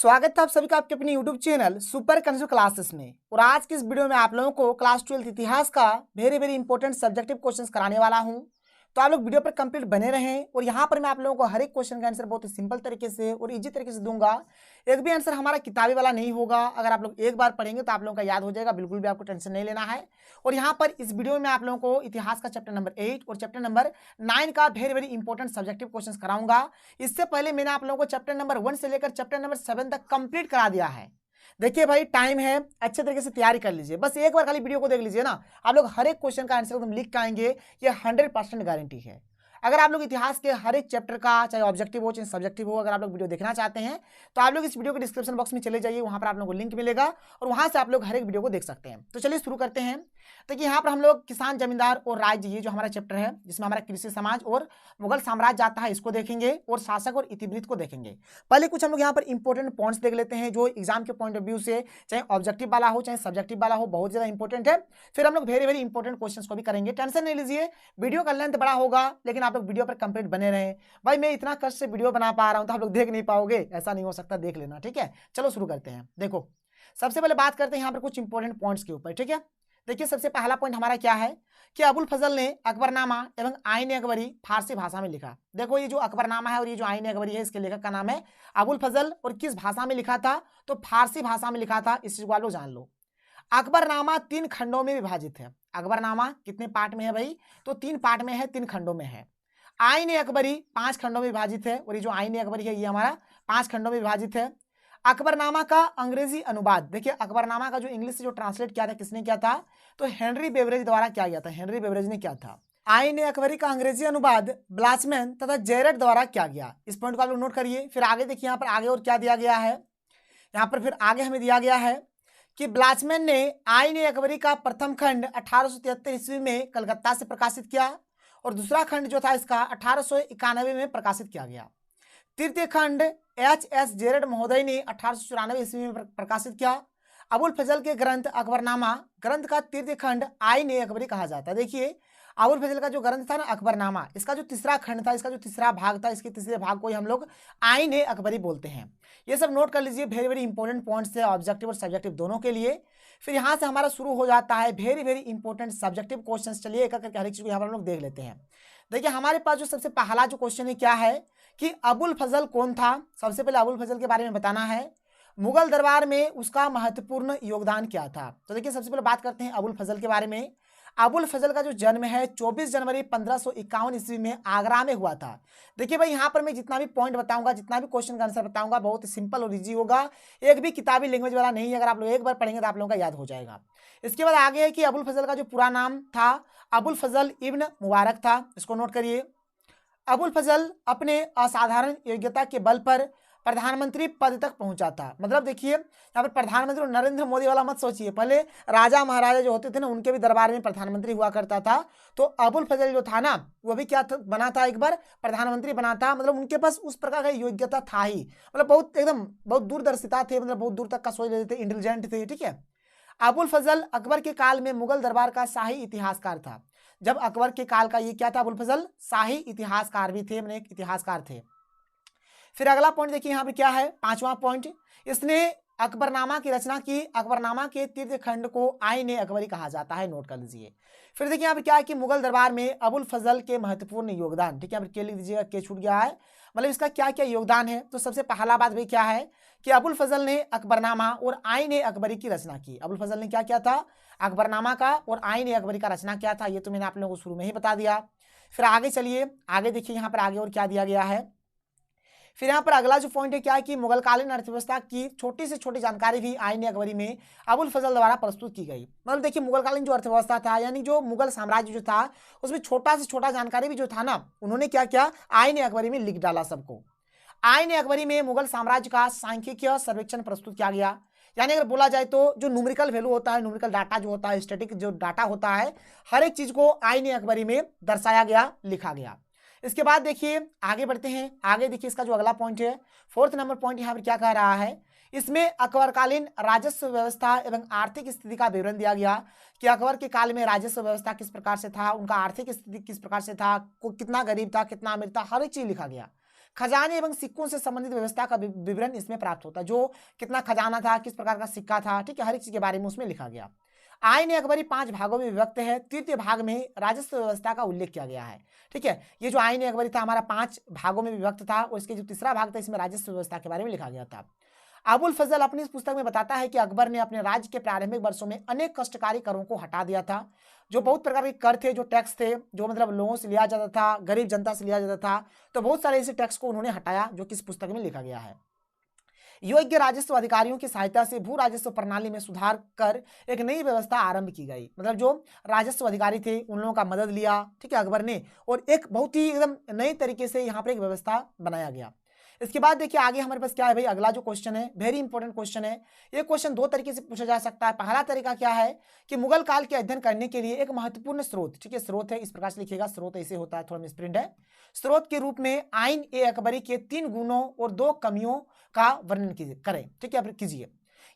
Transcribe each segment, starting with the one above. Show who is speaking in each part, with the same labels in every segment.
Speaker 1: स्वागत है आप सभी का आपके अपने YouTube channel super concept classes में। और आज की इस वीडियो में आप लोगों को क्लास 12 इतिहास का वेरी इंपॉर्टेंट सब्जेक्टिव क्वेश्चंस कराने वाला हूं। तो आप लोग वीडियो पर कंप्लीट बने रहें और यहाँ पर मैं आप लोगों को हर एक क्वेश्चन का आंसर बहुत ही सिंपल तरीके से और इजी तरीके से दूंगा। एक भी आंसर हमारा किताबी वाला नहीं होगा। अगर आप लोग एक बार पढ़ेंगे तो आप लोगों का याद हो जाएगा, बिल्कुल भी आपको टेंशन नहीं लेना है। और यहाँ पर इस वीडियो में आप लोगों को इतिहास का चैप्टर नंबर 8 और चैप्टर नंबर 9 का वेरी इंपॉर्टेंट सब्जेक्टिव क्वेश्चन कराऊंगा। इससे पहले मैंने आप लोगों को चैप्टर नंबर 1 से लेकर चैप्टर नंबर 7 तक कंप्लीट करा दिया है। देखिए भाई, टाइम है, अच्छे तरीके से तैयारी कर लीजिए। बस एक बार खाली वीडियो को देख लीजिए ना, आप लोग हर एक क्वेश्चन का आंसर एकदम लिख के आएंगे, ये 100% गारंटी है। अगर आप लोग इतिहास के हर एक चैप्टर का चाहे ऑब्जेक्टिव हो चाहे सब्जेक्टिव हो, अगर आप लोग वीडियो देखना चाहते हैं तो आप लोग इस वीडियो के डिस्क्रिप्शन बॉक्स में चले जाइए, वहां पर आप लोगों को लिंक मिलेगा और वहां से आप लोग हर एक वीडियो को देख सकते हैं। तो चलिए शुरू करते हैं। देखिए यहाँ पर हम लोग किसान, जमींदार और राज्य, ये जो हमारा चैप्टर है जिसमें हमारा कृषि समाज और मुगल साम्राज्य आता है, इसको देखेंगे और शासक और इतिवृत्त को देखेंगे। पहले कुछ हम लोग यहाँ पर इंपॉर्टेंट पॉइंट्स देख लेते हैं जो एग्जाम के पॉइंट ऑफ व्यू से चाहे ऑब्जेक्टिव वाला हो चाहे सब्जेक्टिव वाला हो, बहुत ज्यादा इंपॉर्टेंट है। फिर हम लोग वेरी इंपॉर्टेंट क्वेश्चंस को भी करेंगे। टेंशन नहीं लीजिए, वीडियो का लेंथ बड़ा होगा लेकिन आप लोग वीडियो पर कंप्लीट बने रहें। भाई मैं इतना कष्ट से वीडियो बना पा रहा हूं तो आप लोग देख नहीं पाओगे, ऐसा नहीं हो सकता, देख लेना, ठीक है। चलो शुरू करते हैं। देखो सबसे पहले बात करते हैं यहाँ पर कुछ इंपॉर्टेंट पॉइंट्स के ऊपर, ठीक है। देखिए सबसे पहला पॉइंट हमारा क्या है कि अबुल फजल ने अकबरनामा एवं आईन अकबरी फारसी भाषा में लिखा। देखो ये जो अकबरनामा है और ये जो आईन अकबरी है, इसके लेखक का नाम है अबुल फजल। और किस भाषा में लिखा था? तो फारसी भाषा में लिखा था। इस चीज को आप लोग जान लो। अकबरनामा 3 खंडों में विभाजित है। अकबरनामा कितने पार्ट में है भाई? तो 3 पार्ट में है, 3 खंडों में है। आईन अकबरी 5 खंडों में विभाजित है और ये जो आईन अकबरी है ये हमारा 5 खंडों में विभाजित है। अकबरनामा का अंग्रेजी अनुवाद, देखिए अकबरनामा का जो इंग्लिश से जो ट्रांसलेट किया था, किसने किया था? तो हेनरी बेवरेज द्वारा किया गया था। हेनरी बेवरेज ने किया था। आईन अकबरी का अंग्रेजी अनुवाद ब्लाचमैन तथा जेरेट द्वारा किया गया। इस पॉइंट को आप लोग नोट करिए। फिर आगे देखिए यहाँ पर आगे और क्या दिया गया है। यहाँ पर फिर आगे हमें दिया गया है कि ब्लाचमैन ने आईन अकबरी का प्रथम खंड 1873 ईस्वी में कलकत्ता से प्रकाशित किया और दूसरा खंड जो था इसका 1891 में प्रकाशित किया गया। तृतीय खंड H.S. जेरेड महोदय ने 1894 ईस्वी में प्रकाशित किया। अबुल फजल के ग्रंथ अकबरनामा ग्रंथ का तृतीय खंड आईन अकबरी कहा जाता है। देखिए अबुल फजल का जो ग्रंथ था ना अकबरनामा, इसका जो तीसरा खंड था, इसका जो तीसरा भाग था, इसके तीसरे भाग को ही हम लोग आईन अकबरी बोलते हैं। ये सब नोट कर लीजिए, वेरी इंपॉर्टेंट पॉइंट्स है ऑब्जेक्टिव और सब्जेक्टिव दोनों के लिए। फिर यहाँ से हमारा शुरू हो जाता है वेरी इंपॉर्टेंट सब्जेक्टिव क्वेश्चन। चलिए एक करके हर एक चीज को यहाँ पर हम लोग देख लेते हैं। देखिए हमारे पास जो सबसे पहला जो क्वेश्चन है क्या है कि अबुल फजल कौन था। सबसे पहले अबुल फजल के बारे में बताना है। मुगल दरबार में उसका महत्वपूर्ण योगदान क्या था? तो देखिए सबसे पहले बात करते हैं अबुल फजल के बारे में। अबुल फजल का जो जन्म है 24 जनवरी 1551 ईस्वी में आगरा में हुआ था। देखिए भाई यहाँ पर मैं जितना भी पॉइंट बताऊंगा, जितना भी क्वेश्चन का आंसर बताऊंगा, बहुत सिंपल और इजी होगा, एक भी किताबी लैंग्वेज वाला नहीं है। अगर आप लोग एक बार पढ़ेंगे तो आप लोगों का याद हो जाएगा। इसके बाद आगे है कि अबुल फजल का जो पूरा नाम था अबुल फजल इब्न मुबारक था। इसको नोट करिए। अबुल फजल अपने असाधारण योग्यता के बल पर प्रधानमंत्री पद तक पहुंचा था। मतलब देखिए यहाँ पर प्रधानमंत्री नरेंद्र मोदी वाला मत सोचिए, पहले राजा महाराजा जो होते थे ना उनके भी दरबार में प्रधानमंत्री हुआ करता था। तो अबुल फजल जो था ना वो भी क्या था, बना था, एक बार प्रधानमंत्री बना था। मतलब उनके पास उस प्रकार का योग्यता था ही, मतलब बहुत एकदम बहुत दूरदर्शिता थे, मतलब बहुत दूर तक का सोच लेते थे, इंटेलिजेंट थे, ठीक है। अबुल फजल अकबर के काल में मुगल दरबार का शाही इतिहासकार था। जब अकबर के काल का ये क्या था, अबुल फजल शाही इतिहासकार भी थे, मतलब इतिहासकार थे। फिर अगला पॉइंट देखिए यहाँ पे क्या है, 5वां पॉइंट, इसने अकबरनामा की रचना की। अकबरनामा के तृतीय खंड को आईन अकबरी कहा जाता है, नोट कर लीजिए। फिर देखिए यहाँ पे क्या है कि मुगल दरबार में अबुल फजल के महत्वपूर्ण योगदान, ठीक है, यहाँ पे के लिख दीजिएगा, के छूट गया है, मतलब इसका क्या क्या योगदान है। तो सबसे पहला बात भाई क्या है कि अबुल फजल ने अकबरनामा और आईन अकबरी की रचना की। अबुल फजल ने क्या किया था? अकबरनामा का और आईन अकबरी का रचना किया था। ये तो मैंने आप लोगों को शुरू में ही बता दिया। फिर आगे चलिए, आगे देखिए यहाँ पर आगे और क्या दिया गया है। फिर यहाँ पर अगला जो पॉइंट है क्या है कि मुगलकालीन अर्थव्यवस्था की छोटी से छोटी जानकारी भी आईन अकबरी में अबुल फजल द्वारा प्रस्तुत की गई। मतलब देखिए मुगलकालीन जो अर्थव्यवस्था था, यानी जो मुगल साम्राज्य जो था, उसमें छोटा से छोटा जानकारी भी जो था ना, उन्होंने क्या किया, आईन अकबरी में लिख डाला सबको। आईन अकबरी में मुगल साम्राज्य का सांख्यिकीय सर्वेक्षण प्रस्तुत किया गया। यानी अगर बोला जाए तो जो न्यूमेरिकल वैल्यू होता है, न्यूमेरिकल डाटा जो होता है, स्टैटिक जो डाटा होता है, हर एक चीज को आईन अकबरी में दर्शाया गया, लिखा गया। इसके बाद देखिए आगे बढ़ते हैं। आगे देखिए इसका जो अगला पॉइंट है, 4th नंबर पॉइंट, यहाँ पर क्या कह रहा है, इसमें अकबरकालीन राजस्व व्यवस्था एवं आर्थिक स्थिति का विवरण दिया गया कि अकबर के काल में राजस्व व्यवस्था किस प्रकार से था, उनका आर्थिक स्थिति किस प्रकार से था, कितना गरीब था, कितना अमीर था, हर एक चीज लिखा गया। खजाने एवं सिक्कों से संबंधित व्यवस्था का विवरण इसमें प्राप्त होता है, जो कितना खजाना था, किस प्रकार का सिक्का था, ठीक है, हर एक चीज के बारे में उसमें लिखा गया। आईन अकबरी 5 भागों में विभक्त है। तृतीय भाग में राजस्व व्यवस्था का उल्लेख किया गया है, ठीक है। ये जो आईन अकबरी था हमारा 5 भागों में विभक्त था और इसके जो तीसरा भाग था इसमें राजस्व व्यवस्था के बारे में लिखा गया था। अबुल फजल अपनी इस पुस्तक में बताता है कि अकबर ने अपने राज्य के प्रारंभिक वर्षों में अनेक कष्टकारी करों को हटा दिया था। जो बहुत प्रकार के कर थे, जो टैक्स थे, जो मतलब लोगों से लिया जाता था, गरीब जनता से लिया जाता था, तो बहुत सारे ऐसे टैक्स को उन्होंने हटाया, जो कि इस पुस्तक में लिखा गया है। योग्य राजस्व अधिकारियों की सहायता से भू राजस्व प्रणाली में सुधार कर एक नई व्यवस्था आरंभ की गई। मतलब जो राजस्व अधिकारी थे उन लोगों का मदद लिया, ठीक है, अकबर ने, और एक बहुत ही एकदम नई तरीके से यहाँ पर एक व्यवस्था बनाया गया। इसके बाद देखिए आगे हमारे पास क्या है भाई, अगला जो क्वेश्चन है वेरी इंपॉर्टेंट क्वेश्चन है। ये क्वेश्चन 2 तरीके से पूछा जा सकता है। पहला तरीका क्या है कि मुगल काल के अध्ययन करने के लिए एक महत्वपूर्ण स्रोत, ठीक है, स्रोत है, इस प्रकार से लिखिएगा, स्रोत ऐसे होता है, थोड़ा मिसप्रिंट है। स्रोत के रूप में आईन ए अकबरी के 3 गुणों और 2 कमियों का वर्णन करें, ठीक है, कीजिए।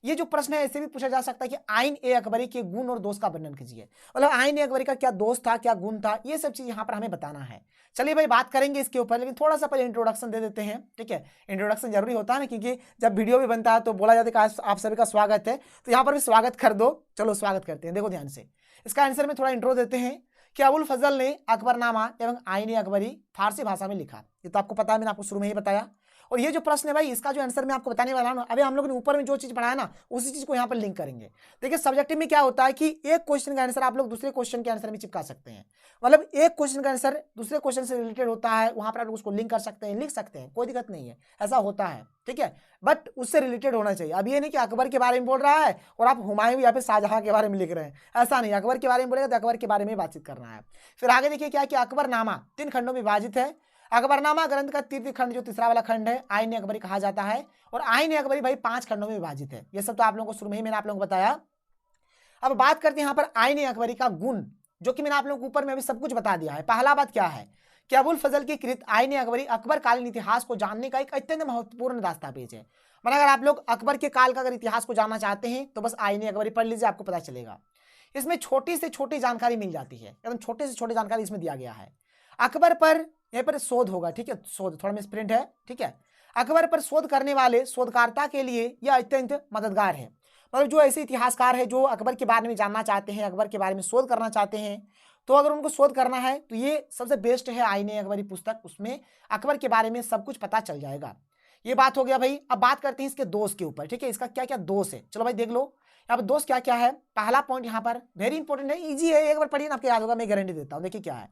Speaker 1: ये जो प्रश्न है ऐसे भी पूछा जा सकता है कि आईन ए अकबरी के गुण और दोष का वर्णन कीजिए। मतलब आईन ए अकबरी का क्या दोष था, क्या गुण था, ये सब चीज यहाँ पर हमें बताना है। चलिए भाई बात करेंगे इसके ऊपर, लेकिन थोड़ा सा पहले इंट्रोडक्शन दे देते हैं, ठीक है। इंट्रोडक्शन जरूरी होता है ना, क्योंकि जब वीडियो भी बनता है तो बोला जाता है कि आप सभी का स्वागत है, तो यहाँ पर भी स्वागत कर दो। चलो स्वागत करते हैं। देखो ध्यान से इसका आंसर में थोड़ा इंट्रो देते हैं कि अबुल फजल ने अकबरनामा एवं आईन ए अकबरी फारसी भाषा में लिखा। ये तो आपको पता है, मैंने आपको शुरू में ही बताया। और ये जो प्रश्न है भाई, इसका जो आंसर मैं आपको बताने वाला हूं, अभी हम लोग ने ऊपर में जो चीज पढ़ाया ना उसी चीज को यहाँ पर लिंक करेंगे। देखिए सब्जेक्टिव में क्या होता है कि एक क्वेश्चन का आंसर आप लोग दूसरे क्वेश्चन के आंसर में चिपका सकते हैं। मतलब एक क्वेश्चन का आंसर दूसरे क्वेश्चन से रिलेटेड होता है, वहां पर आप लोग उसको लिंक कर सकते हैं, लिख सकते हैं, कोई दिक्कत नहीं है, ऐसा होता है, ठीक है। बट उससे रिलेटेड होना चाहिए। अब ये नहीं कि अकबर के बारे में बोल रहा है और आप हुमायूं या फिर शाहजहां के बारे में लिख रहे हैं, ऐसा नहीं। अकबर के बारे में बोलेगा तो अकबर के बारे में बातचीत करना है। फिर आगे देखिए क्या कि अकबरनामा 3 खंडों में विभाजित है। अकबरनामा ग्रंथ का तृतीय खंड जो तीसरा वाला खंड है आईन ए अकबरी कहा जाता है, और आईन ए अकबरी भाई 5 खंडों में विभाजित है। ये सब तो आप लोगों को शुरू में ही मैंने आप लोगों को बताया। अब बात करते हैं यहाँ पर आईन ए अकबरी का गुण, जो कि मैंने आप लोगों को ऊपर में अभी सब कुछ बता दिया है। पहला बात क्या है कि अबुल फजल की कृत आईन ए अकबरी अकबर कालीन इतिहास को जानने का एक अत्यंत महत्वपूर्ण दस्तावेज है। मतलब अगर आप लोग अकबर के काल का अगर इतिहास को जानना चाहते हैं तो बस आईन ए अकबरी पढ़ लीजिए, आपको पता चलेगा। इसमें छोटी से छोटी जानकारी मिल जाती है, एकदम छोटे से छोटी जानकारी इसमें दिया गया है। अकबर पर यहाँ पर शोध होगा, ठीक है, शोध थोड़ा मिसप्रिंट है, ठीक है। अकबर पर शोध करने वाले शोधकर्ता के लिए यह अत्यंत मददगार है। मतलब जो ऐसे इतिहासकार है जो अकबर के बारे में जानना चाहते हैं, अकबर के बारे में शोध करना चाहते हैं, तो अगर उनको शोध करना है तो ये सबसे बेस्ट है आईन ए अकबरी पुस्तक। उसमें अकबर के बारे में सब कुछ पता चल जाएगा। ये बात हो गया भाई। अब बात करते हैं इसके दोष के ऊपर, ठीक है, इसका क्या क्या दोष है। चलो भाई देख लो यहाँ पर दोष क्या क्या है। पहला पॉइंट यहाँ पर वेरी इंपॉर्टेंट है, इजी है, एक बार पढ़िए ना आपको याद होगा, मैं गारंटी देता हूँ। देखिए क्या है,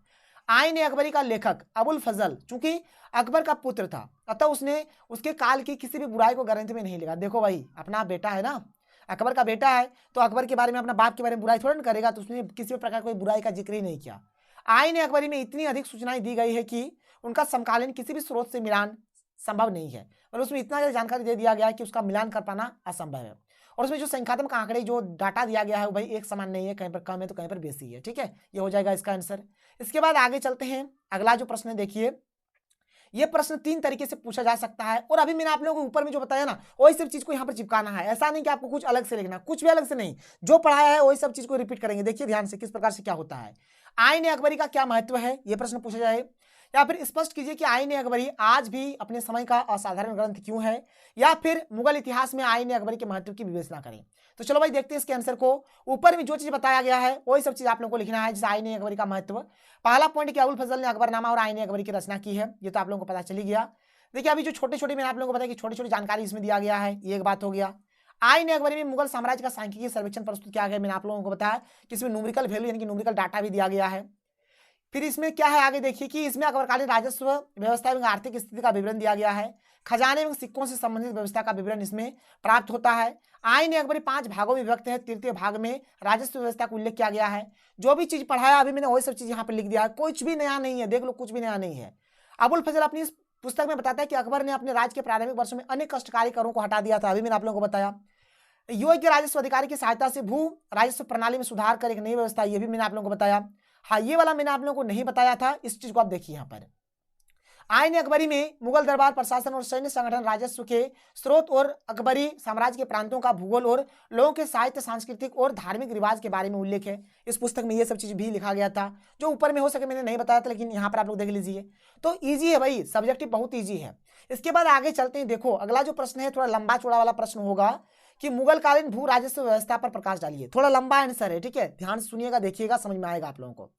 Speaker 1: आईन ए अकबरी का लेखक अबुल फजल चूंकि अकबर का पुत्र था, अतः उसने उसके काल की किसी भी बुराई को ग्रंथ में नहीं लिखा। देखो भाई अपना बेटा है ना, अकबर का बेटा है, तो अकबर के बारे में अपना बाप के बारे में बुराई थोड़ा ना करेगा, तो उसने किसी भी प्रकार कोई बुराई का जिक्र ही नहीं किया। आईन ए अकबरी में इतनी अधिक सूचनाएं दी गई है कि उनका समकालीन किसी भी स्रोत से मिलान संभव नहीं है। मतलब उसमें इतना ज़्यादा जानकारी दे दिया गया है कि उसका मिलान कर पाना असंभव है। और उसमें जो संख्यात्मक आंकड़े जो डाटा दिया गया है वो भाई एक समान नहीं है, कहीं पर कम है तो कहीं पर बेसी है, ठीक है। ये हो जाएगा इसका आंसर। इसके बाद आगे चलते हैं, अगला जो प्रश्न देखिए, ये प्रश्न 3 तरीके से पूछा जा सकता है। और अभी मैंने आप लोगों को ऊपर में जो बताया ना वही सब चीज को यहाँ पर चिपकाना है। ऐसा नहीं कि आपको कुछ अलग से लिखना, कुछ भी अलग से नहीं, जो पढ़ाया है वही सब चीज को रिपीट करेंगे। देखिए ध्यान से किस प्रकार से क्या होता है। आईन ए अकबरी का क्या महत्व है, ये प्रश्न पूछा जाए, या फिर स्पष्ट कीजिए कि आईन ए अकबरी आज भी अपने समय का असाधारण ग्रंथ क्यों है, या फिर मुगल इतिहास में आईन ए अकबरी के महत्व की विवेचना करें। तो चलो भाई देखते हैं इसके आंसर को। ऊपर में जो चीज बताया गया है वही सब चीज आप लोगों को लिखना है, जैसे आईन ए अकबरी का महत्व। पहला पॉइंट कि अबुल फजल ने अकबरनामा और आईन ए अकबरी की रचना की है, ये तो आप लोगों को पता चली गया। देखिए अभी जो छोटे छोटे मैंने आप लोगों को बताया कि छोटी छोटी जानकारी इसमें दिया गया है, ये एक बात हो गया। आईन ए अकबरी में मुगल साम्राज्य का सांख्यिकीय सर्वेक्षण प्रस्तुत किया गया, मैंने आप लोगों को बताया कि इसमें न्यूमेरिकल वैल्यू यानी कि न्यूमेरिकल डाटा भी दिया गया है। फिर इसमें क्या है आगे देखिए कि इसमें अकबरकालीन राजस्व व्यवस्था एवं आर्थिक स्थिति का विवरण दिया गया है। खजाने एवं सिक्कों से संबंधित व्यवस्था का विवरण इसमें प्राप्त होता है। आईन ए अकबरी 5 भागों में विभक्त है। तृतीय भाग में राजस्व व्यवस्था का उल्लेख किया गया है। जो भी चीज पढ़ाया अभी मैंने वही सब चीज यहाँ पर लिख दिया है, कुछ भी नया नहीं है, देख लो कुछ भी नया नहीं है। अबुल फजल अपनी इस पुस्तक में बताता है कि अकबर ने अपने राज्य के प्रारंभिक वर्षों में अनेक कष्टकारी करों को हटा दिया था, अभी मैंने आप लोगों को बताया। योग्य राजस्व अधिकारी की सहायता से भू राजस्व प्रणाली में सुधार कर एक नई व्यवस्था, ये भी मैंने आप लोगों को बताया। हाँ ये वाला मैंने आप लोगों को नहीं बताया था, इस चीज को आप देखिए यहाँ पर। आईन अकबरी में मुगल दरबार प्रशासन और सैन्य संगठन, राजस्व के स्रोत और अकबरी साम्राज्य के प्रांतों का भूगोल और लोगों के साहित्य, सांस्कृतिक और धार्मिक रिवाज के बारे में उल्लेख है। इस पुस्तक में ये सब चीज भी लिखा गया था, जो ऊपर में हो सके मैंने नहीं बताया था, लेकिन यहाँ पर आप लोग देख लीजिए। तो ईजी है भाई, सब्जेक्टिव बहुत ईजी है। इसके बाद आगे चलते हैं। देखो अगला जो प्रश्न है थोड़ा लंबा चौड़ा वाला प्रश्न होगा कि मुगल कालीन भू राजस्व व्यवस्था पर प्रकाश डालिए। थोड़ा लंबा आंसर है, ठीक है, ध्यान से सुनिएगा, देखिएगा, समझ में आएगा आप लोगों को।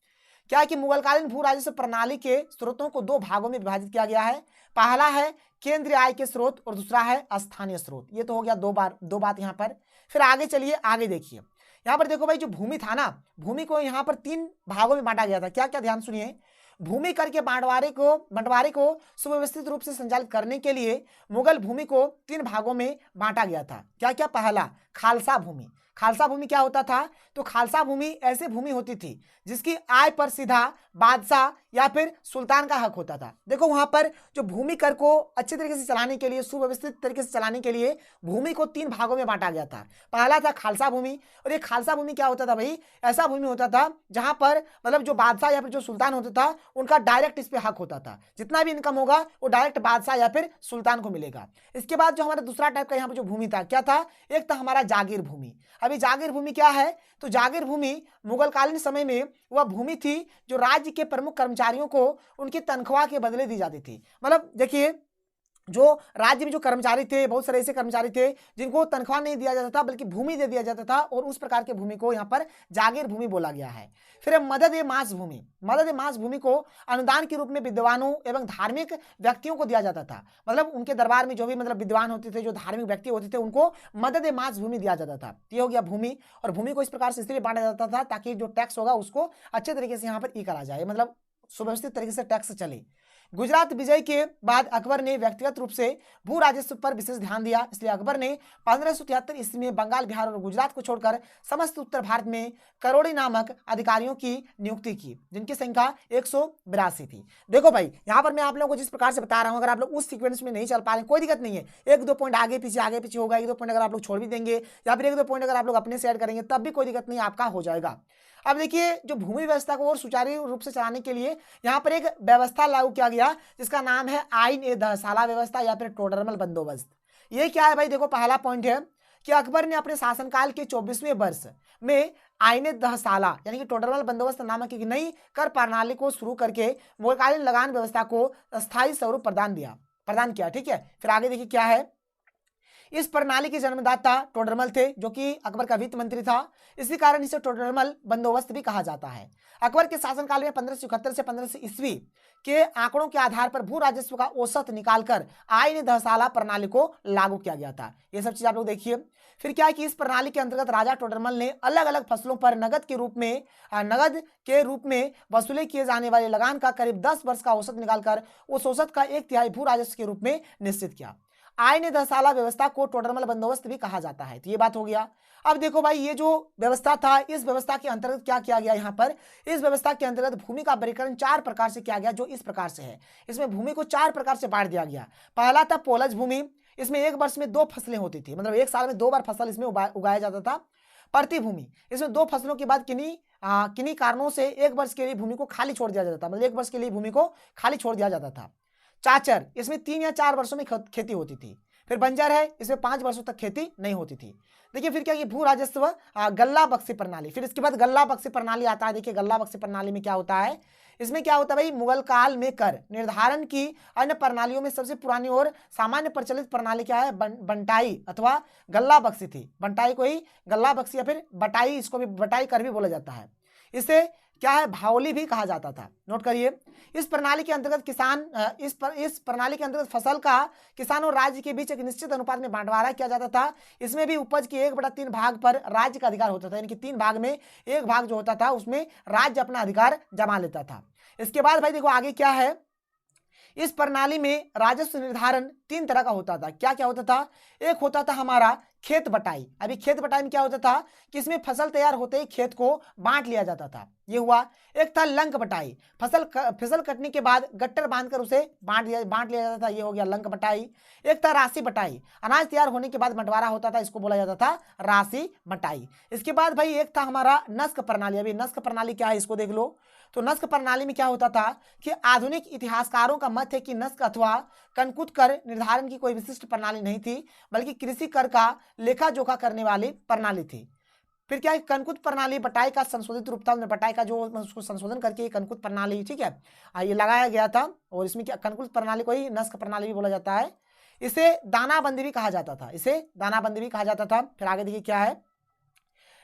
Speaker 1: क्या है कि मुगलकालीन भू राजस्व प्रणाली के स्रोतों को दो भागों में विभाजित किया गया है। पहला है केंद्रीय आय के स्रोत और दूसरा है स्थानीय स्रोत। ये तो हो गया दो बात यहाँ पर। फिर आगे चलिए, आगे देखिए। यहाँ पर देखो भाई, जो भूमि था ना, भूमि को यहाँ पर 3 भागों में बांटा गया था। क्या क्या, ध्यान सुनिए। भूमि कर के बंटवारे को सुव्यवस्थित रूप से संचालित करने के लिए मुगल भूमि को 3 भागों में बांटा गया था। क्या क्या, पहला खालसा भूमि। खालसा भूमि क्या होता था? तो खालसा भूमि ऐसी भूमि होती थी जिसकी आय पर सीधा बादशाह या फिर सुल्तान का हक होता था। देखो वहां पर जो भूमि कर को अच्छे तरीके से चलाने के लिए, सुव्यवस्थित तरीके से चलाने के लिए भूमि को 3 भागों में बांटा गया था। पहला था खालसा भूमि, और ये खालसा भूमि क्या होता था भाई? ऐसा भूमि होता था जहां पर मतलब जो बादशाह या फिर जो सुल्तान होता था उनका डायरेक्ट इस पे हक होता था। जितना भी इनकम होगा वो डायरेक्ट बादशाह या फिर सुल्तान को मिलेगा। इसके बाद जो हमारा दूसरा टाइप का यहाँ पर जो भूमि था, क्या था? एक था हमारा जागीर भूमि। अभी जागीर भूमि क्या है? तो जागीर भूमि मुगलकालीन समय में वह भूमि थी जो राज्य के प्रमुख कर्मचारियों को उनकी तनख्वाह के बदले दी जाती थी। मतलब देखिए, जो राज्य में जो कर्मचारी थे, बहुत सारे ऐसे कर्मचारी थे जिनको तनख्वाह नहीं दिया जाता था बल्कि भूमि दे दिया जाता था, और उस प्रकार के भूमि को यहाँ पर जागीर भूमि बोला गया है। फिर मदद ए मास भूमि। मदद ए मास भूमि को अनुदान के रूप में विद्वानों एवं धार्मिक व्यक्तियों को दिया जाता था। मतलब उनके दरबार में जो भी मतलब विद्वान होते थे, जो धार्मिक व्यक्ति होते थे, उनको मदद ए मास भूमि दिया जाता था। ये हो गया भूमि। और भूमि को इस प्रकार से इसलिए बांटा जाता था ताकि जो टैक्स होगा उसको अच्छे तरीके से यहाँ पर ई करा जाए, मतलब सुव्यवस्थित तरीके से टैक्स चले। गुजरात विजय के बाद अकबर ने व्यक्तिगत रूप से भू राजस्व पर विशेष ध्यान दिया। इसलिए अकबर ने 1573 ईस्वी में बंगाल, बिहार और गुजरात को छोड़कर समस्त उत्तर भारत में करोड़ी नामक अधिकारियों की नियुक्ति की, जिनकी संख्या 182 थी। देखो भाई, यहाँ पर मैं आप लोगों को जिस प्रकार से बता रहा हूँ, अगर आप लोग उस सीक्वेंस में नहीं चल पा रहे कोई दिक्कत नहीं है, 1-2 पॉइंट आगे पीछे होगा, 1-2 पॉइंट अगर आप लोग छोड़ भी देंगे या फिर 1-2 पॉइंट अगर आप लोग अपने से ऐड करेंगे तब भी कोई दिक्कत नहीं, आपका हो जाएगा। अब देखिए, जो भूमि व्यवस्था को और सुचारू रूप से चलाने के लिए यहाँ पर एक व्यवस्था लागू किया गया जिसका नाम है आईन ए दहसाला व्यवस्था या फिर टोडरमल बंदोबस्त। ये क्या है भाई? देखो पहला पॉइंट है कि अकबर ने अपने शासनकाल के 24वें वर्ष में आईन ए दहसाला यानी कि टोडरमल बंदोबस्त नामक एक नई कर प्रणाली को शुरू करके मुगलकालीन लगान व्यवस्था को स्थायी स्वरूप प्रदान किया। ठीक है, फिर आगे देखिए क्या है। इस प्रणाली के जन्मदाता टोडरमल थे, जो कि अकबर का वित्त मंत्री था। इसी कारण इसे टोडरमल बंदोबस्त भी कहा जाता है। अकबर के शासनकाल में 1571 से 1500 ईस्वी के आंकड़ों के आधार पर भू राजस्व का औसत निकालकर आईन दहसाला प्रणाली को लागू किया गया था। ये सब चीज आप लोग देखिए। फिर क्या है कि इस प्रणाली के अंतर्गत राजा टोडरमल ने अलग अलग फसलों पर नगद के रूप में वसूले किए जाने वाले लगान का करीब 10 वर्ष का औसत निकालकर उस औसत का 1/3 भू राजस्व के रूप में निश्चित किया। आईन दहसाला व्यवस्था को टोडरमल बंदोबस्त भी कहा जाता है। तो ये बात हो गया। अब देखो भाई, ये जो व्यवस्था था, इस व्यवस्था के अंतर्गत क्या किया गया? यहाँ पर इस व्यवस्था के अंतर्गत भूमि का वर्गीकरण 4 प्रकार से किया गया, जो इस प्रकार से है। इसमें भूमि को 4 प्रकार से बांट दिया गया। पहला था पोलज भूमि। इसमें एक वर्ष में 2 फसलें होती थी, मतलब एक साल में 2 बार फसल इसमें उगाया जाता था। प्रति भूमि, इसमें 2 फसलों के बाद किन्हीं कारणों से एक वर्ष के लिए भूमि को खाली छोड़ दिया जाता था, मतलब एक वर्ष के लिए भूमि को खाली छोड़ दिया जाता था। चाचर, इसमें 3 या 4 वर्षों में खेती होती थी। फिर बंजर है, इसमें 5 वर्षों तक खेती नहीं होती थी। देखिए फिर क्या, ये भू राजस्व गल्ला बक्सी प्रणाली। फिर इसके बाद गल्ला बक्सी प्रणाली आता है। देखिए गल्ला बक्सी प्रणाली में क्या होता है? इसमें क्या होता है भाई? मुगल काल में कर निर्धारण की अन्य प्रणालियों में सबसे पुरानी और सामान्य प्रचलित प्रणाली क्या है? बंटाई अथवा गल्ला बक्सी थी। बंटाई को ही गल्ला बक्सी या फिर बटाई, इसको भी बटाई कर भी बोला जाता है। इसे क्या है? भावली भी कहा जाता था। नोट करिए। इस प्रणाली के अंतर्गत इस प्रणाली के अंतर्गत फसल का किसान और राज्य के बीच एक निश्चित अनुपात में बंटवारा किया जाता था। इसमें भी उपज के 1/3 भाग पर राज्य का अधिकार होता था, यानी कि 3 भाग में 1 भाग जो होता था उसमें राज्य अपना अधिकार जमा लेता था। इसके बाद भाई देखो आगे क्या है। इस प्रणाली में राजस्व निर्धारण 3 तरह का होता था। क्या क्या होता था? एक होता था हमारा खेत बटाई। अभी खेत बटाई में क्या होता था कि इसमें फसल तैयार होते ही खेत को बांट लिया जाता था, ये हुआ। एक था लंक बटाई। फसल कटने के बाद गट्टर बांधकर उसे बांट लिया जाता था, ये हो गया लंक बटाई। एक था राशि बटाई। अनाज तैयार होने के बाद बंटवारा होता था, इसको बोला जाता था राशि बटाई। इसके बाद भाई एक था हमारा नस्क प्रणाली। अभी नस्क प्रणाली क्या है इसको देख लो। तो नस्क प्रणाली में क्या होता था कि आधुनिक इतिहासकारों का मत है कि नस्क अथवा कंकुत कर निर्धारण की कोई विशिष्ट प्रणाली नहीं थी, बल्कि कृषि कर का लेखा जोखा करने वाली प्रणाली थी। फिर क्या है, कंकुत प्रणाली बटाई का संशोधित रूप था। बटाई का जो उसको संशोधन करके कंकुत प्रणाली, ठीक है, ये लगाया गया था। और इसमें क्या, कंकुत प्रणाली को ही नस्क प्रणाली भी बोला जाता है। इसे दानाबंदी भी कहा जाता था, इसे दानाबंदी भी कहा जाता था। फिर आगे देखिए क्या है,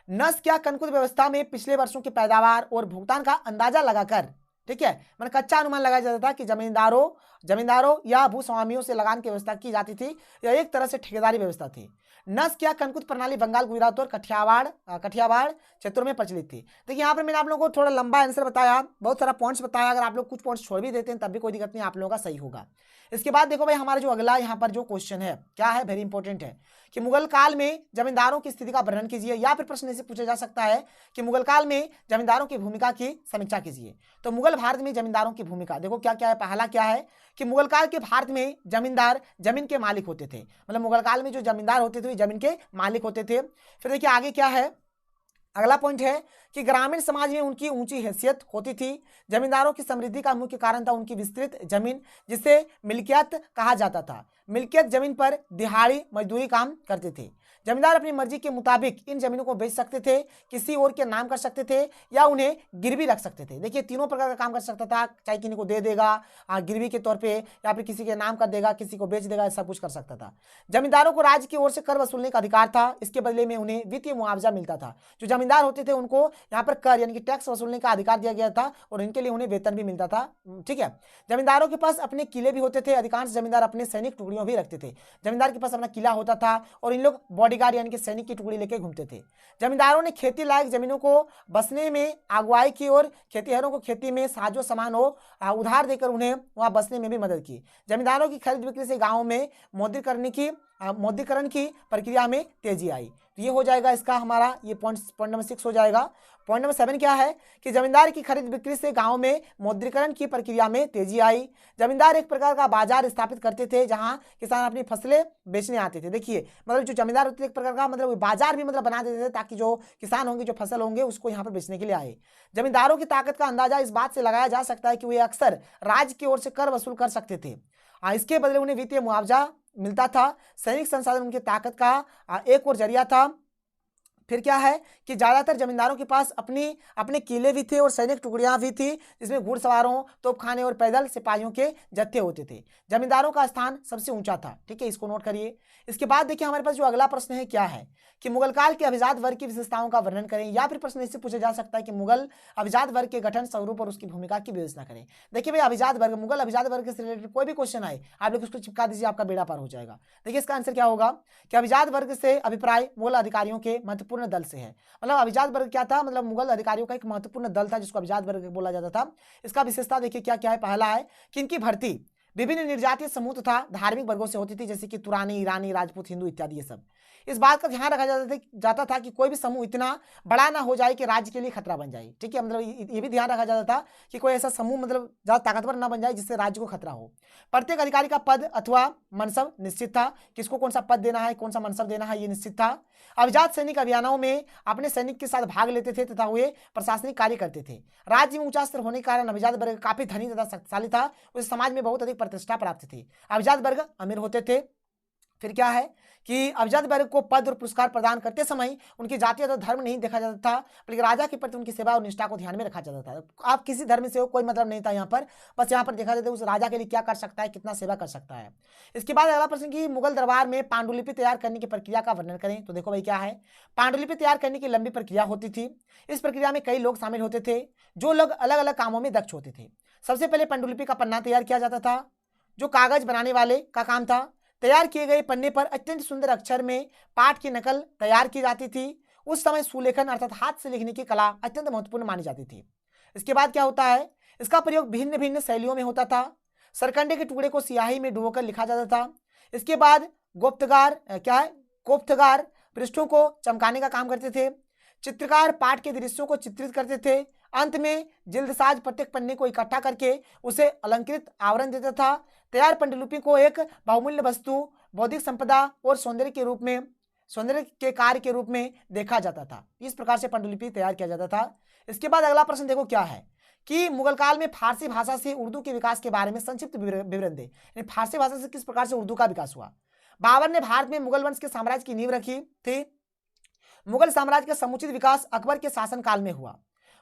Speaker 1: नस्क या कंकुत व्यवस्था में पिछले वर्षों की पैदावार और भुगतान का अंदाजा लगाकर, ठीक है, मतलब कच्चा अनुमान लगाया जाता था कि जमींदारों या भूस्वामियों से लगान की व्यवस्था की जाती थी। यह एक तरह से ठेकेदारी व्यवस्था थी। नस्क या कंकुत प्रणाली बंगाल, गुजरात और कठियावाड़ क्षेत्रों में प्रचलित थी। देखिए यहाँ पर मैंने आप लोगों को थोड़ा लंबा आंसर बताया, बहुत सारा पॉइंट्स बताया। अगर आप लोग कुछ पॉइंट्स छोड़ भी देते हैं तब भी कोई दिक्कत नहीं, आप लोगों का सही होगा। इसके बाद देखो भाई, हमारा जो अगला यहाँ पर जो क्वेश्चन है क्या है, वेरी इंपॉर्टेंट है कि मुगल काल में जमींदारों की स्थिति का वर्णन कीजिए। या फिर प्रश्न ऐसे पूछा जा सकता है कि मुगल काल में जमींदारों की भूमिका की समीक्षा कीजिए। तो मुगल भारत में जमींदारों की भूमिका देखो क्या क्या है। पहला क्या है कि मुगल काल के भारत में जमींदार जमीन के मालिक होते थे, मतलब मुगल काल में जो जमींदार होते थे जमीन के मालिक होते थे। फिर देखिए आगे क्या है, अगला पॉइंट है कि ग्रामीण समाज में उनकी ऊंची हैसियत होती थी। जमींदारों की समृद्धि का मुख्य कारण था उनकी विस्तृत जमीन, जिसे मिल्कियत कहा जाता था। मिल्कियत जमीन पर दिहाड़ी मजदूरी काम करते थे। जमींदार अपनी मर्जी के मुताबिक इन जमीनों को बेच सकते थे, किसी और के नाम कर सकते थे या उन्हें गिरवी रख सकते थे। देखिए तीनों प्रकार का काम कर सकता था, चाहे किसी को दे देगा गिरवी के तौर पे, या फिर किसी के नाम कर देगा, किसी को बेच देगा, ऐसा कुछ कर सकता था। जमींदारों को राज्य की ओर से कर वसूलने का अधिकार था। इसके बदले में उन्हें वित्तीय मुआवजा मिलता था। जो जमींदार होते थे उनको यहाँ पर कर यानी कि टैक्स वसूलने का अधिकार दिया गया था और इनके लिए उन्हें वेतन भी मिलता था, ठीक है। जमींदारों के पास अपने किले भी होते थे। अधिकांश जमींदार अपने सैनिक टुकड़ियों भी रखते थे। जमींदार के पास अपना किला होता था और इन लोग बॉडीगार्ड यानी कि सैनिक की टुकड़ी लेके घूमते थे। जमींदारों ने खेती लायक जमीनों को बसने में अगुवाई की और खेतीहरों को खेती में साजो सामान हो उधार देकर उन्हें वहां बसने में भी मदद की। जमींदारों की खरीद बिक्री से गाँव में मौद्रिकरण की प्रक्रिया में तेजी आई। तो ये हो जाएगा इसका हमारा ये पॉइंट नंबर 6 हो जाएगा। पॉइंट नंबर 7 क्या है कि जमींदार की खरीद बिक्री से गांव में मौद्रिकरण की प्रक्रिया में तेजी आई। जमींदार एक प्रकार का बाजार स्थापित करते थे जहां किसान अपनी फसलें बेचने आते थे। देखिए मतलब जो जमींदार होते थे एक प्रकार का मतलब बाजार भी मतलब बना देते थे ताकि जो किसान होंगे, जो फसल होंगे, उसको यहाँ पर बेचने के लिए आए। जमींदारों की ताकत का अंदाजा इस बात से लगाया जा सकता है कि वे अक्सर राज्य की ओर से कर वसूल कर सकते थे। इसके बदले उन्हें वित्तीय मुआवजा मिलता था। सैनिक संसाधन उनकी ताकत का एक और जरिया था। फिर क्या है कि ज्यादातर जमींदारों के पास अपने किले भी थे और सैनिक टुकड़ियां भी थी, जिसमें घुड़सवारों, तोपखाने और पैदल सिपाहियों के जत्थे होते थे। जमींदारों का स्थान सबसे ऊंचा था, ठीक है, इसको नोट करिए। इसके बाद देखिए हमारे पास जो अगला प्रश्न है क्या है कि मुगल काल के अभिजात वर्ग की विशेषताओं का वर्णन करें। या फिर प्रश्न इससे पूछा जा सकता है कि मुगल अभिजात वर्ग के गठन, स्वरूप और उसकी भूमिका की विवेचना करें। देखिए भाई अभिजात वर्ग, मुगल अभिजात वर्ग से रिलेटेड कोई भी क्वेश्चन आए आप लोग उसको चिपका दीजिए, आपका बेड़ा पार हो जाएगा। देखिए इसका आंसर क्या होगा कि अभिजात वर्ग से अभिप्राय मुगल अधिकारियों के महत्वपूर्ण दल से है। मतलब अभिजात वर्ग क्या था, मतलब मुगल अधिकारियों का एक महत्वपूर्ण दल था जिसको अभिजात वर्ग बोला जाता था। इसका विशेषता देखिए क्या क्या है। पहला है कि इनकी भर्ती विभिन्न निर्जातीय समूह तथा धार्मिक वर्गों से होती थी, जैसे कि तुरानी, ईरानी, राजपूत, हिंदू इत्यादि। ये सब इस बात का ध्यान रखा जाता था कि कोई भी समूह इतना बड़ा ना हो जाए कि राज्य के लिए खतरा बन जाए, ठीक है। मतलब ये भी ध्यान रखा जाता था कि कोई ऐसा समूह मतलब ज्यादा ताकतवर ना बन जाए जिससे राज्य को खतरा हो। प्रत्येक अधिकारी का पद अथवा मनसब निश्चित था, किसको कौन सा पद देना है, कौन सा मनसब देना है, ये निश्चित था। अभिजात सैनिक अभियानों में अपने सैनिक के साथ भाग लेते थे तथा वे प्रशासनिक कार्य करते थे। राज्य में ऊंचा स्तर होने के कारण अभिजात वर्ग काफी धनी तथा शक्तिशाली था, उसे समाज में बहुत अधिक प्रतिष्ठा प्राप्त थी। अभिजात वर्ग अमीर होते थे। फिर क्या है कि अभिजात वर्ग को पद और पुरस्कार प्रदान करते समय उनकी जाति या धर्म नहीं देखा जाता था, बल्कि राजा के प्रति उनकी सेवा और निष्ठा को ध्यान में रखा जाता था। आप किसी धर्म से हो कोई मतलब नहीं था यहाँ पर, बस यहाँ पर देखा जाता है उस राजा के लिए क्या कर सकता है, कितना सेवा कर सकता है। इसके बाद अगला प्रश्न की मुगल दरबार में पांडुलिपि तैयार करने की प्रक्रिया का वर्णन करें। तो देखो भाई क्या है, पांडुलिपि तैयार करने की लंबी प्रक्रिया होती थी। इस प्रक्रिया में कई लोग शामिल होते थे जो लोग अलग अलग कामों में दक्ष होते थे। सबसे पहले पांडुलिपि का पन्ना तैयार किया जाता था, जो कागज बनाने वाले का काम था। तैयार किए गए पन्ने पर अत्यंत सुंदर अक्षर में पाठ की नकल तैयार की जाती थी। उस समय सुलेखन अर्थात हाथ से लिखने की कला अत्यंत महत्वपूर्ण मानी जाती थी। इसके बाद क्या होता है, इसका प्रयोग भिन्न भिन्न शैलियों में होता था। सरकंडे के टुकड़े को स्याही में डुबोकर लिखा जाता था। इसके बाद कोप्तगार पृष्ठों को चमकाने का काम करते थे। चित्रकार पाठ के दृश्यों को चित्रित करते थे। अंत में जिल्दसाज प्रत्येक पन्ने को इकट्ठा करके उसे अलंकृत आवरण देता था। तैयार पांडुलिपि को एक बहुमूल्य वस्तु, बौद्धिक संपदा और सौंदर्य के कार्य के रूप में देखा जाता था। इस प्रकार से पांडुलिपि तैयार किया जाता था। इसके बाद अगला प्रश्न देखो क्या है कि मुगल काल में फारसी भाषा से उर्दू के विकास के बारे में संक्षिप्त विवरण दे, यानी फारसी भाषा से किस प्रकार से उर्दू का विकास हुआ। बाबर ने भारत में मुगल वंश के साम्राज्य की नींव रखी थी। मुगल साम्राज्य का समुचित विकास अकबर के शासन काल में हुआ।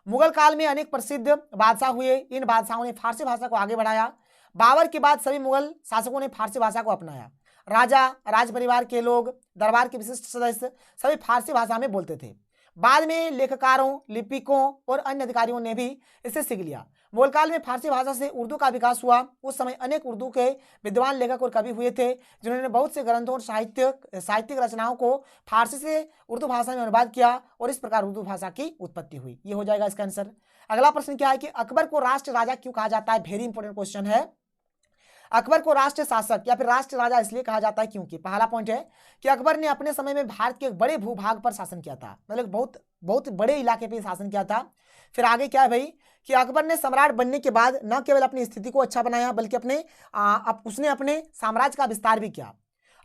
Speaker 1: मुगल काल में अनेक प्रसिद्ध बादशाह हुए, इन बादशाहों ने फारसी भाषा को आगे बढ़ाया। बाबर के बाद सभी मुगल शासकों ने फारसी भाषा को अपनाया। राजा, राज परिवार के लोग, दरबार के विशिष्ट सदस्य सभी फारसी भाषा में बोलते थे। बाद में लेखकारों, लिपिकों और अन्य अधिकारियों ने भी इसे सीख लिया। मुगल काल में फारसी भाषा से उर्दू का विकास हुआ। उस समय अनेक उर्दू के विद्वान लेखक और कवि हुए थे, जिन्होंने बहुत से ग्रंथों और साहित्यिक रचनाओं को फारसी से उर्दू भाषा में अनुवाद किया और इस प्रकार उर्दू भाषा की उत्पत्ति हुई। ये हो जाएगा इसका आंसर। अगला प्रश्न क्या है कि अकबर को राष्ट्र राजा क्यों कहा जाता है। वेरी इंपॉर्टेंट क्वेश्चन है। अकबर को राष्ट्र शासक या फिर राष्ट्र राजा इसलिए कहा जाता है क्योंकि पहला पॉइंट है कि अकबर ने अपने समय में भारत के एक बड़े भूभाग पर शासन किया था, मतलब बहुत बड़े इलाके पे शासन किया था। फिर आगे क्या है भाई कि अकबर ने सम्राट बनने के बाद न केवल अपनी स्थिति को अच्छा बनाया बल्कि उसने अपने साम्राज्य का विस्तार भी किया।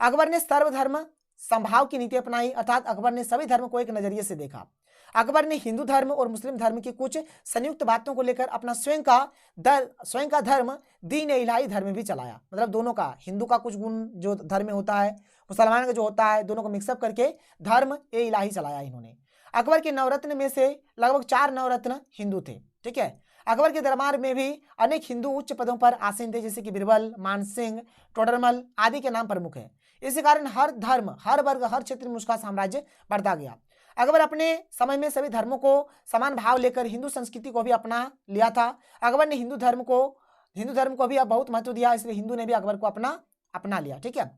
Speaker 1: अकबर ने सर्वधर्म संभाव की नीति अपनाई, अर्थात अकबर ने सभी धर्म को एक नजरिए से देखा। अकबर ने हिंदू धर्म और मुस्लिम धर्म की कुछ संयुक्त बातों को लेकर अपना स्वयं का धर्म दीन इलाही धर्म भी चलाया, मतलब दोनों का, हिंदू का कुछ गुण जो धर्म में होता है, मुसलमान का जो होता है, दोनों को मिक्सअप करके धर्म ए इलाही चलाया इन्होंने। अकबर के नवरत्न में से लगभग 4 नवरत्न हिंदू थे। ठीक है। अकबर के दरबार में भी अनेक हिंदू उच्च पदों पर आसीन थे, जैसे कि बीरबल, मानसिंह, टोडरमल आदि के नाम प्रमुख है। इसी कारण हर धर्म, हर वर्ग, हर क्षेत्र में उसका साम्राज्य बढ़ता गया। अकबर अपने समय में सभी धर्मों को समान भाव लेकर हिंदू संस्कृति को भी अपना लिया था। अकबर ने हिंदू धर्म को भी अब बहुत महत्व दिया, इसलिए हिंदू ने भी अकबर को अपना लिया। ठीक है।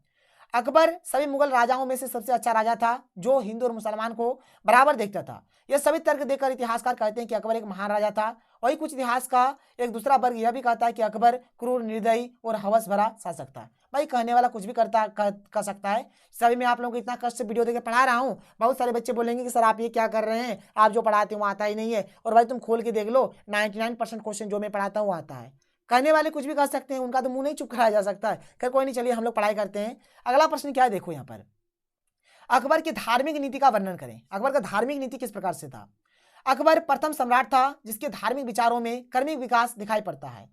Speaker 1: अकबर सभी मुगल राजाओं में से सबसे अच्छा राजा था, जो हिंदू और मुसलमान को बराबर देखता था। यह सभी तर्क देकर इतिहासकार कहते हैं कि अकबर एक महान राजा था। वही कुछ इतिहास का एक दूसरा वर्ग यह भी कहता है कि अकबर क्रूर, निर्दयी और हवस भरा शासक था। भाई कहने वाला कुछ भी कर सकता है। सभी मैं आप लोगों को इतना कष्ट से वीडियो देकर पढ़ा रहा हूँ। बहुत सारे बच्चे बोलेंगे कि सर आप ये क्या कर रहे हैं, आप जो पढ़ाते हैं वो आता ही नहीं है। और भाई तुम खोल के देख लो, 99% क्वेश्चन जो मैं पढ़ाता हूँ वो आता है। कहने वाले कुछ भी कर सकते हैं, उनका तो मुंह नहीं चुप कराया जा सकता है। खैर कोई नहीं, चलिए हम लोग पढ़ाई करते हैं। अगला प्रश्न क्या है, देखो यहाँ पर अकबर की धार्मिक नीति का वर्णन करें। अकबर का धार्मिक नीति किस प्रकार से था। अकबर प्रथम सम्राट था जिसके धार्मिक विचारों में क्रमिक विकास दिखाई पड़ता है।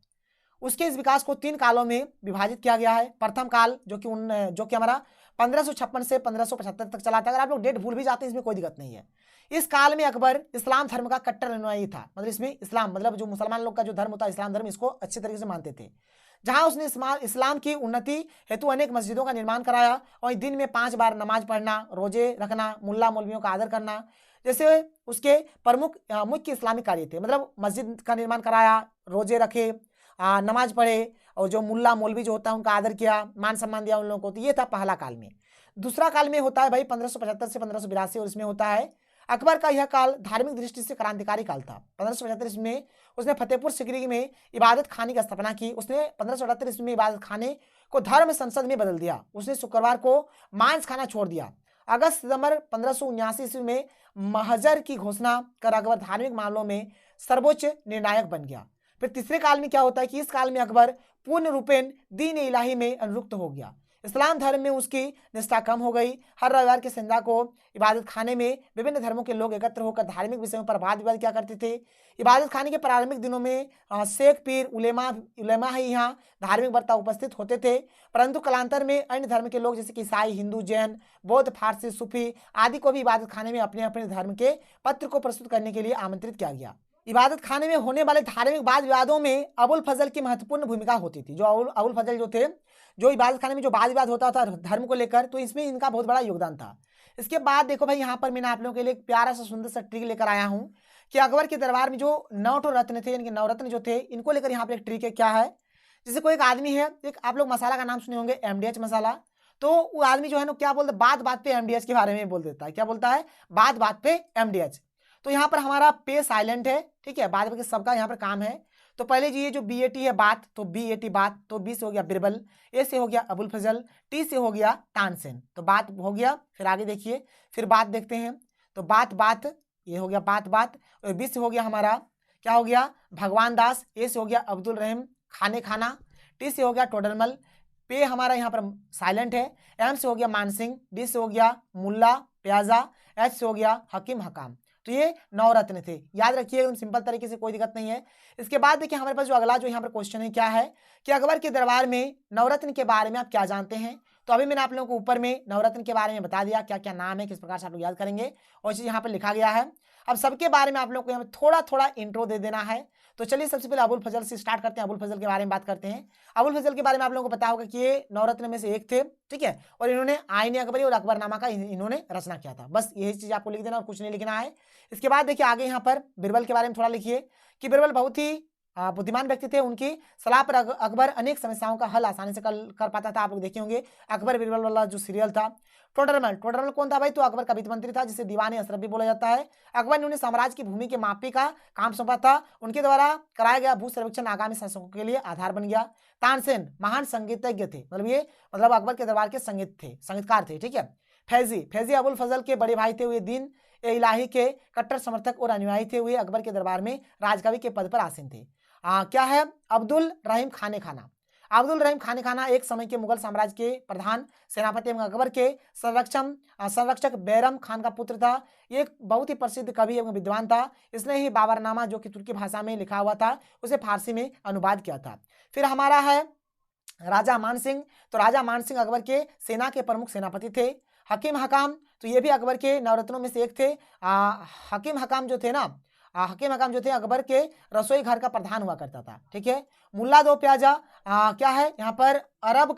Speaker 1: उसके इस विकास को 3 कालों में विभाजित किया गया है। प्रथम काल जो कि हमारा 1556 से 1575 तक चला था। अगर आप लोग डेट भूल भी जाते हैं इसमें कोई दिक्कत नहीं है। इस काल में अकबर इस्लाम धर्म का कट्टर अनुयायी था, मतलब इसमें इस्लाम मतलब जो मुसलमान लोग का जो धर्म होता है इस्लाम धर्म, इसको अच्छे तरीके से मानते थे। जहां उसने इस्लाम की उन्नति हेतु अनेक मस्जिदों का निर्माण कराया और दिन में 5 बार नमाज पढ़ना, रोजे रखना, मुल्ला मौलवियों का आदर करना जैसे उसके प्रमुख मुख्य इस्लामिक कार्य थे। मतलब मस्जिद का निर्माण कराया, रोजे रखे, नमाज पढ़े और जो मुल्ला मौलवी जो होता है उनका आदर किया, मान सम्मान दिया उन लोगों को। तो ये था पहला काल में। दूसरा काल में होता है भाई 1575 से 1582 और इसमें होता है अकबर का यह काल धार्मिक दृष्टि से क्रांतिकारी काल था। 1575 में उसने फतेहपुर सिकरी में इबादत खाने की स्थापना की। उसने 1578 में इबादत खाने को धर्म संसद में बदल दिया। उसने शुक्रवार को मांस खाना छोड़ दिया। अगस्त सितंबर 1579 ईस्वी में महजर की घोषणा कर अकबर धार्मिक मामलों में सर्वोच्च निर्णायक बन गया। फिर तीसरे काल में क्या होता है कि इस काल में अकबर पूर्ण रूपेण दीन इलाही में अनुरक्त हो गया। इस्लाम धर्म में उसकी निष्ठा कम हो गई। हर रविवार के संध्या को इबादत खाने में विभिन्न धर्मों के लोग एकत्र होकर धार्मिक विषयों पर वाद विवाद किया करते थे। इबादत खाने के प्रारंभिक दिनों में शेख, पीर, उलेमा ही यहाँ धार्मिक वर्ता उपस्थित होते थे, परंतु कालांतर में अन्य धर्म के लोग जैसे कि ईसाई, हिंदू, जैन, बौद्ध, फारसी, सूफी आदि को भी इबादत खाने में अपने अपने धर्म के पत्र को प्रस्तुत करने के लिए आमंत्रित किया गया। इबादत खाने में होने वाले धार्मिक वाद विवादों में अबुल फजल की महत्वपूर्ण भूमिका होती थी। जो अबुल फजल जो थे, जो इबादत खाने में जो वाद विवाद होता था धर्म को लेकर, तो इसमें इनका बहुत बड़ा योगदान था। इसके बाद देखो भाई यहाँ पर मैंने आप लोगों के लिए एक प्यारा सा सुंदर सा ट्रिक लेकर आया हूँ कि अकबर के दरबार में जो 9 रत्न थे, यानी कि नवरत्न जो थे, इनको लेकर यहाँ पर एक ट्रिक है। क्या है, जैसे कोई एक आदमी है, एक आप लोग मसाला का नाम सुने होंगे MDH मसाला, तो वो आदमी जो है ना क्या बोलता है, बात बात पे MDH के बारे में बोल देता है। क्या बोलता है, बात बात पे MDH। तो यहाँ पर हमारा पे साइलेंट है, ठीक है, बाद में सबका यहाँ पर काम है। तो पहले जी ये जो BAT है बात, तो BAT बात, तो B से हो गया बिरबल, A से हो गया अबुल फजल, T से हो गया तानसेन, तो बात हो गया। फिर आगे देखिए, फिर बात देखते हैं, तो बात ये हो गया बात, और B से हो गया हमारा क्या हो गया, भगवान दास, A से हो गया अब्दुल रहम खाना, T से हो गया टोडरमल, पे हमारा यहाँ पर साइलेंट है, M से हो गया मानसिंह, D से हो गया मुल्ला प्याजा, H से हो गया हकीम हकाम। तो ये नवरत्न थे, याद रखिए एकदम सिंपल तरीके से, कोई दिक्कत नहीं है। इसके बाद देखिए हमारे पास जो अगला जो यहाँ पर क्वेश्चन है क्या है कि अकबर के दरबार में नवरत्न के बारे में आप क्या जानते हैं। तो अभी मैंने आप लोगों को ऊपर में नवरत्न के बारे में बता दिया, क्या क्या नाम है, किस प्रकार से आप लोग याद करेंगे, और चीज यहाँ पर लिखा गया है। अब सबके बारे में आप लोग को यहाँ थोड़ा थोड़ा इंट्रो दे देना है। तो चलिए सबसे पहले अबुल फजल से स्टार्ट करते हैं, अबुल फजल के बारे में बात करते हैं। अबुल फजल के बारे में आप लोगों को पता होगा कि ये नवरत्न में से एक थे, ठीक है, और इन्होंने आईन अकबरी और अकबरनामा का इन्होंने रचना किया था। बस यही चीज आपको लिख देना और कुछ नहीं लिखना है। इसके बाद देखिए आगे यहाँ पर बीरबल के बारे में थोड़ा लिखिए कि बीरबल बहुत ही बुद्धिमान व्यक्ति थे, उनकी सलाह पर अकबर अनेक समस्याओं का हल आसानी से कर पाता था। आप लोग देखे होंगे अकबर बीरबल वाला जो सीरियल था। टोडरमल, टोडरमल कौन था भाई, तो अकबर का वित्त मंत्री था, जिसे दीवान अशरफ भी बोला जाता है। अकबर ने उन्हें साम्राज्य की भूमि के मापी का काम सौंपा था, उनके द्वारा कराया गया भू सर्वेक्षण आगामी शासकों के लिए आधार बन गया। तानसेन महान संगीतज्ञ थे, मतलब अकबर के दरबार के संगीतकार थे, ठीक है। फैजी, फैजी अबुल फजल के बड़े भाई थे, हुए दीन इलाही के कट्टर समर्थक और अनुयायी थे, हुए अकबर के दरबार में राजकवि के पद पर आसीन थे। क्या है, अब्दुल रहीम खाने खाना। अब्दुल रहीम खाने खाना एक समय के मुगल साम्राज्य के प्रधान सेनापति एवं अकबर के संरक्षक बैरम खान का पुत्र था। ये एक बहुत ही प्रसिद्ध कवि एवं विद्वान था। इसने ही बाबरनामा जो कि तुर्की भाषा में लिखा हुआ था, उसे फारसी में अनुवाद किया था। फिर हमारा है राजा मान सिंह। तो राजा मान सिंह अकबर के सेना के प्रमुख सेनापति थे। हकीम हकाम, तो ये भी अकबर के नवरत्नों में से एक थे। हकीम हकाम जो थे ना, हकीम हकाम जो थे अकबर के रसोई घर का प्रधान हुआ करता था, ठीक है। मुल्ला दो प्याजा, क्या है यहाँ पर, अरब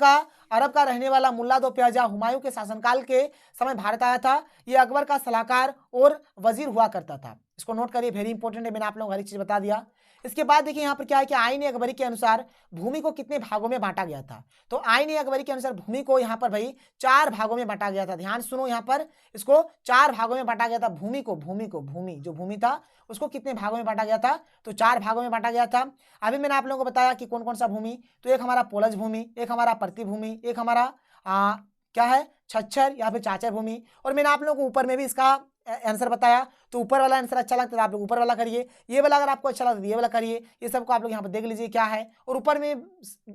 Speaker 1: का रहने वाला मुल्ला दो प्याजा हुमायूं के शासनकाल के समय भारत आया था। ये अकबर का सलाहकार और वजीर हुआ करता था। इसको नोट करिए, वेरी इंपॉर्टेंट है, मैंने आप लोगों को हर एक चीज बता दिया। इसके बाद देखिए यहाँ पर क्या है कि आईन अकबरी के अनुसार भूमि को कितने भागों में बांटा गया था। तो आईन अकबरी के अनुसार भूमि को यहाँ पर भाई 4 भागों में बांटा गया था। ध्यान सुनो, यहाँ पर इसको 4 भागों में बांटा गया था। भूमि जो भूमि था उसको कितने भागों में बांटा गया था, तो 4 भागों में बांटा गया था। अभी मैंने आप लोगों को बताया कि कौन कौन सा भूमि, तो एक हमारा पोलज भूमि, एक हमारा प्रति भूमि, एक हमारा क्या है, छच्छर या फिर चाचर भूमि। और मैंने आप लोगों को ऊपर में भी इसका आंसर बताया। तो ऊपर वाला आंसर अच्छा लगता है आप लोग ऊपर वाला करिए, ये वाला अगर आपको अच्छा लगता है ये वाला करिए। ये सबको आप लोग यहाँ पर देख लीजिए क्या है। और ऊपर में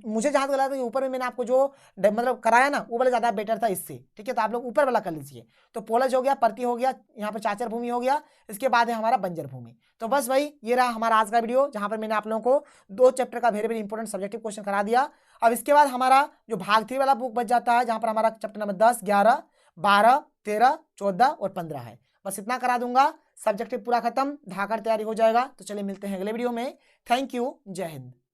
Speaker 1: मुझे जहाँ तक लगा था ऊपर में मैंने आपको जो मतलब कराया ना, वो वाला ज़्यादा बेटर था इससे, ठीक है। तो आप लोग ऊपर वाला कर लीजिए। तो पोलज हो गया, प्रति हो गया, यहाँ पर चाचर भूमि हो गया, इसके बाद है हमारा बंजर भूमि। तो बस भाई ये रहा हमारा आज का वीडियो, जहाँ पर मैंने आप लोगों को 2 चैप्टर का very very important subjective question करा दिया। अब इसके बाद हमारा जो भाग 3 वाला बुक बच जाता है, जहाँ पर हमारा चैप्टर नंबर 10, 11, 12, 13, 14 और 15 है। बस इतना करा दूंगा, सब्जेक्टिव पूरा खत्म, धाकर तैयारी हो जाएगा। तो चलिए मिलते हैं अगले वीडियो में। थैंक यू, जय हिंद।